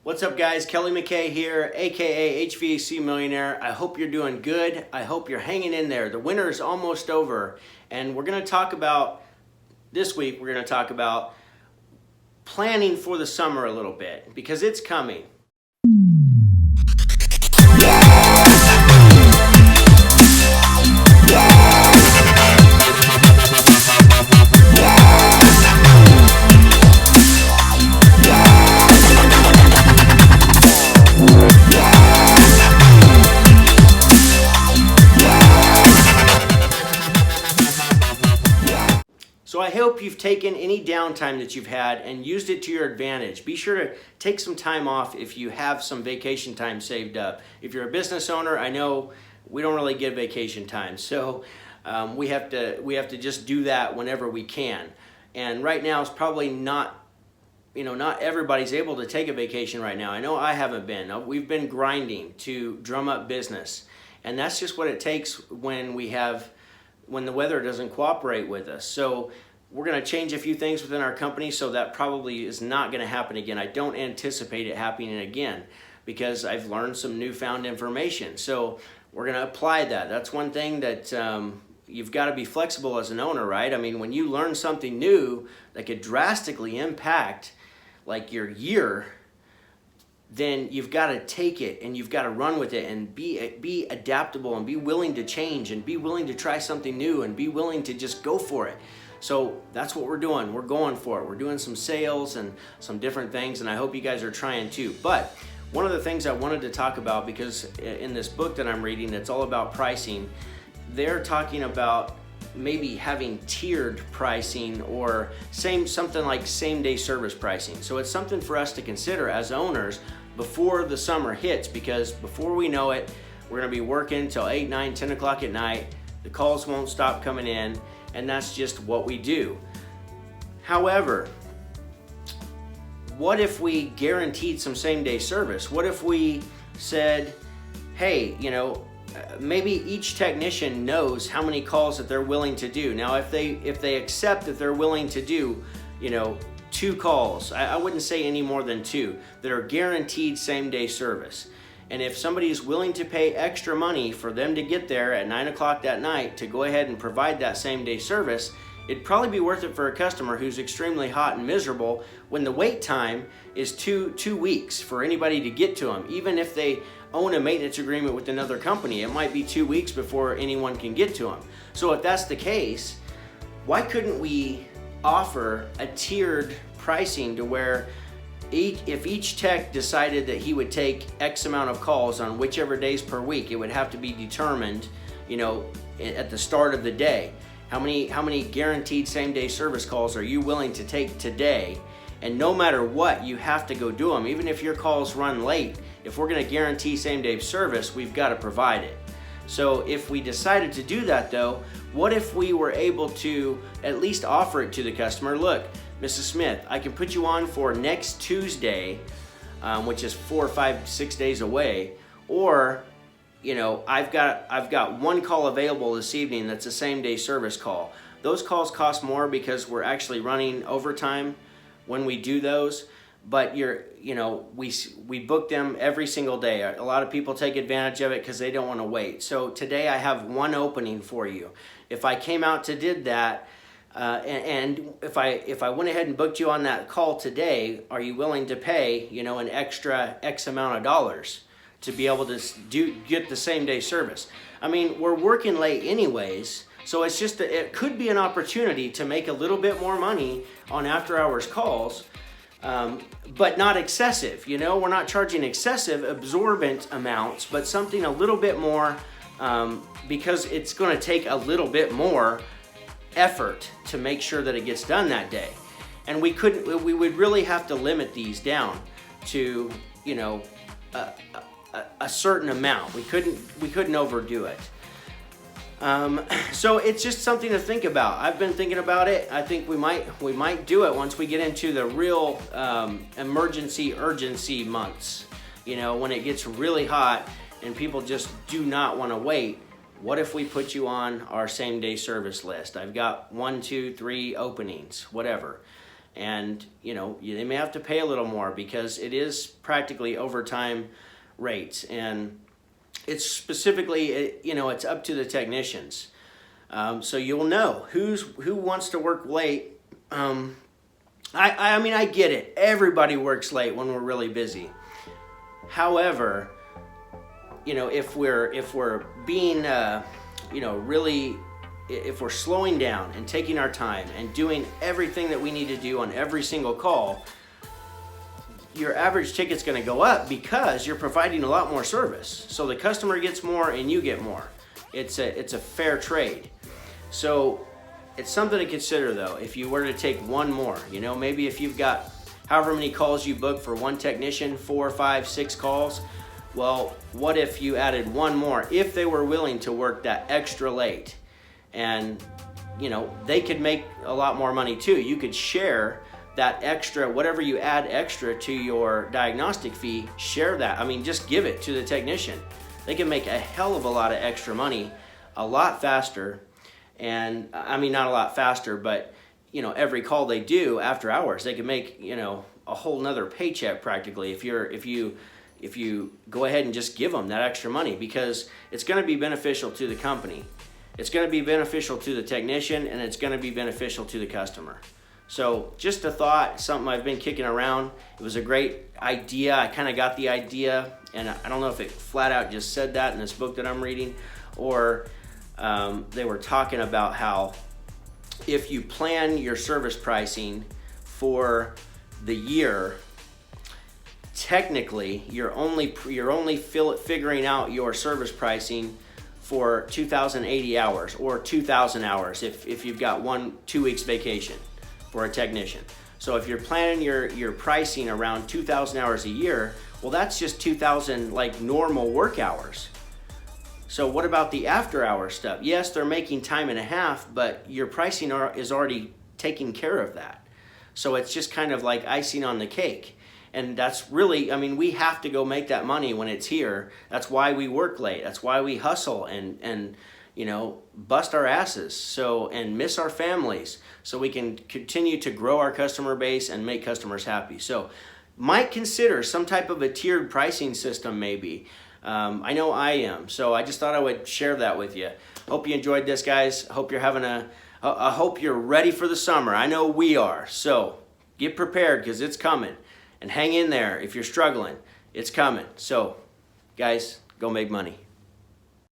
What's up, guys? Kelly McKay here, aka HVAC Millionaire. I hope you're doing good. I hope you're hanging in there. The winter is almost over, and we're going to talk about, this week, we're going to talk about planning for the summer a little bit, because it's coming. So I hope you've taken any downtime that you've had and used it to your advantage. Be sure to take some time off if you have some vacation time saved up. If you're a business owner, I know we don't really get vacation time, so we have to just do that whenever we can. And right now it's probably not everybody's able to take a vacation right now. I know I haven't been. We've been grinding to drum up business, and that's just what it takes when the weather doesn't cooperate with us. So we're going to change a few things within our company, so that probably is not going to happen again. I don't anticipate it happening again because I've learned some newfound information. So we're going to apply that. That's one thing that you've got to be flexible as an owner, right? I mean, when you learn something new that could drastically impact like your year, then you've got to take it and you've got to run with it and be adaptable and be willing to change and be willing to try something new and be willing to just go for it. So that's what we're doing. We're going for it. We're doing some sales and some different things, and I hope you guys are trying too. But one of the things I wanted to talk about, because in this book that I'm reading, it's all about pricing, they're talking about maybe having tiered pricing or something like same-day service pricing. So it's something for us to consider as owners before the summer hits, because before we know it, we're going to be working till 8, 9, 10 o'clock at night. The calls won't stop coming in, and that's just what we do. However, what if we guaranteed some same-day service? What if we said, hey, maybe each technician knows how many calls that they're willing to do. Now, if they accept that they're willing to do, 2 calls, I wouldn't say any more than 2, that are guaranteed same-day service. And if somebody is willing to pay extra money for them to get there at 9 o'clock that night to go ahead and provide that same-day service, it'd probably be worth it for a customer who's extremely hot and miserable when the wait time is two weeks for anybody to get to them. Even if they own a maintenance agreement with another company, it might be 2 weeks before anyone can get to them. So if that's the case, why couldn't we offer a tiered pricing to where if each tech decided that he would take X amount of calls on whichever days per week, it would have to be determined, at the start of the day. How many guaranteed same-day service calls are you willing to take today? And no matter what, you have to go do them. Even if your calls run late, if we're going to guarantee same-day service, we've got to provide it. So if we decided to do that, though, what if we were able to at least offer it to the customer? Look, Mrs. Smith, I can put you on for next Tuesday, which is 4, 5, 6 days away, or I've got 1 call available this evening that's a same-day service call. Those calls cost more because we're actually running overtime when we do those, but we book them every single day. A lot of people take advantage of it because they don't want to wait. So today I have 1 opening for you. If I came out to did that, and if I went ahead and booked you on that call today, are you willing to pay an extra X amount of dollars to be able to get the same day service? I mean, we're working late anyways, so it's just it could be an opportunity to make a little bit more money on after hours calls, but not excessive. We're not charging excessive absorbent amounts, but something a little bit more, because it's going to take a little bit more effort to make sure that it gets done that day. And we would really have to limit these down to a certain amount. We couldn't overdo it. So it's just something to think about. I've been thinking about it. I think we might do it once we get into the real urgency months. When it gets really hot and people just do not want to wait. What if we put you on our same day service list? I've got 1, 2, 3 openings, whatever. And they may have to pay a little more because it is practically overtime rates, and it's specifically it's up to the technicians. So you'll know who wants to work late. I mean, I get it. Everybody works late when we're really busy. However, if we're being really, if we're slowing down and taking our time and doing everything that we need to do on every single call, your average ticket's going to go up because you're providing a lot more service. So the customer gets more and you get more. It's a fair trade. So it's something to consider, though, if you were to take one more. Maybe if you've got however many calls you book for one technician, 4, 5, 6 calls, well, what if you added one more if they were willing to work that extra late? And they could make a lot more money too. You could share that extra, whatever you add extra to your diagnostic fee, share that. I mean, just give it to the technician. They can make a hell of a lot of extra money a lot faster. And I mean, not a lot faster, but every call they do after hours, they can make a whole nother paycheck practically if you go ahead and just give them that extra money, because it's going to be beneficial to the company. It's going to be beneficial to the technician, and it's going to be beneficial to the customer. So just a thought, something I've been kicking around. It was a great idea. I kind of got the idea, and I don't know if it flat out just said that in this book that I'm reading, or they were talking about how if you plan your service pricing for the year, technically you're only figuring out your service pricing for 2,080 hours or 2,000 hours if you've got 2 weeks vacation for a technician. So if you're planning your pricing around 2,000 hours a year, well, that's just 2,000 like normal work hours. So what about the after hours stuff? Yes, they're making time and a half, but your pricing is already taking care of that. So it's just kind of like icing on the cake. And that's really, I mean, we have to go make that money when it's here. That's why we work late. That's why we hustle and bust our asses and miss our families so we can continue to grow our customer base and make customers happy. So might consider some type of a tiered pricing system maybe. I know I am. So I just thought I would share that with you. Hope you enjoyed this, guys. I hope you're I hope you're ready for the summer. I know we are. So get prepared because it's coming. And hang in there if you're struggling. It's coming. So, guys, go make money.